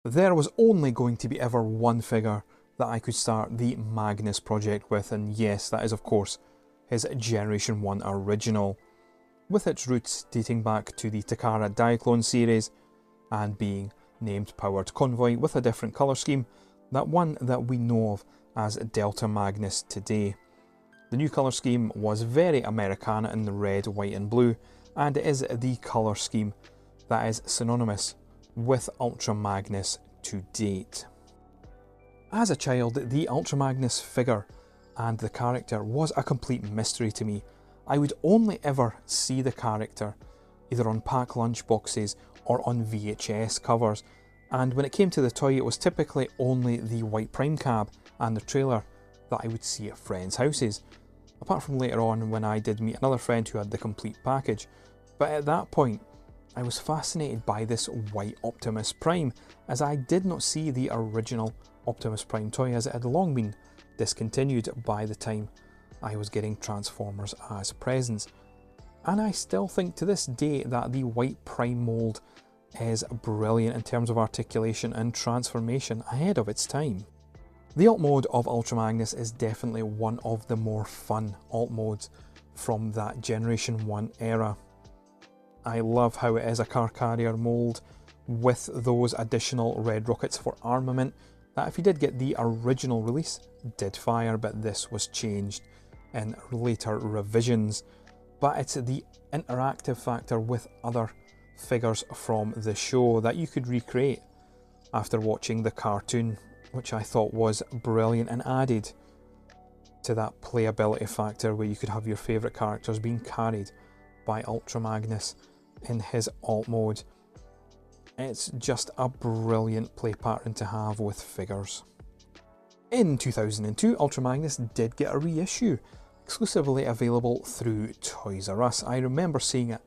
There was only going to be ever one figure that I could start the Magnus Project with, and yes, that is of course his Generation 1 original, with its roots dating back to the Takara Diaclone series and being named Powered Convoy with a different colour scheme, that one that we know of as Delta Magnus today. The new colour scheme was very Americana in the red, white and blue, and it is the colour scheme that is synonymous with Ultra Magnus to date. As a child, the Ultra Magnus figure and the character was a complete mystery to me. I would only ever see the character either on pack lunch boxes or on VHS covers, and when it came to the toy it was typically only the white prime cab and the trailer that I would see at friends' houses, apart from later on when I did meet another friend who had the complete package. But at that point I was fascinated by this white Optimus Prime, as I did not see the original Optimus Prime toy, as it had long been discontinued by the time I was getting Transformers as presents. And I still think to this day that the white Prime mould is brilliant in terms of articulation and transformation ahead of its time. The alt mode of Ultra Magnus is definitely one of the more fun alt modes from that Generation 1 era. I love how it is a car carrier mould with those additional red rockets for armament that, if you did get the original release, did fire, but this was changed in later revisions. But it's the interactive factor with other figures from the show that you could recreate after watching the cartoon, which I thought was brilliant and added to that playability factor where you could have your favourite characters being carried by Ultra Magnus in his alt mode. It's just a brilliant play pattern to have with figures. In 2002, Ultra Magnus did get a reissue, exclusively available through Toys R Us. I remember seeing it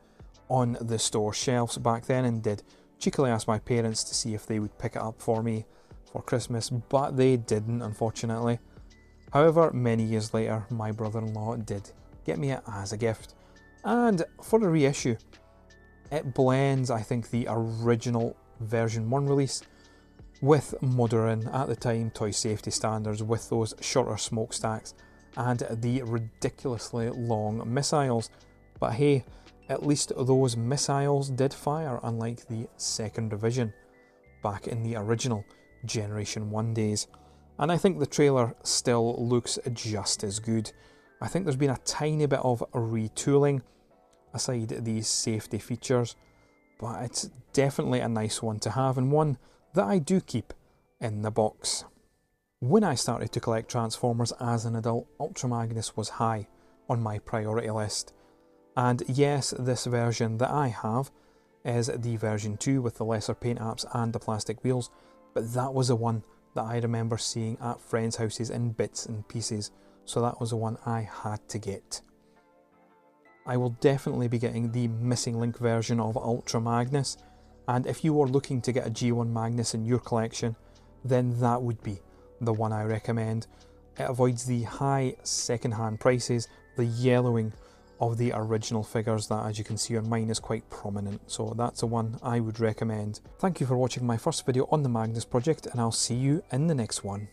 on the store shelves back then and did cheekily ask my parents to see if they would pick it up for me for Christmas, but they didn't, unfortunately. However, many years later, my brother-in-law did get me it as a gift, and for a reissue, it blends, I think, the original version 1 release with modern, at the time, toy safety standards, with those shorter smokestacks and the ridiculously long missiles. But hey, at least those missiles did fire, unlike the second revision back in the original Generation 1 days. And I think the trailer still looks just as good. I think there's been a tiny bit of retooling aside these safety features, but it's definitely a nice one to have, and one that I do keep in the box. When I started to collect Transformers as an adult, Ultra Magnus was high on my priority list. And yes, this version that I have is the version 2 with the lesser paint apps and the plastic wheels, but that was the one that I remember seeing at friends' houses in bits and pieces, so that was the one I had to get. I will definitely be getting the missing link version of Ultra Magnus, and if you are looking to get a G1 Magnus in your collection, then that would be the one I recommend. It avoids the high second-hand prices, the yellowing of the original figures that, as you can see on mine, is quite prominent, so that's the one I would recommend. Thank you for watching my first video on the Magnus Project, and I'll see you in the next one.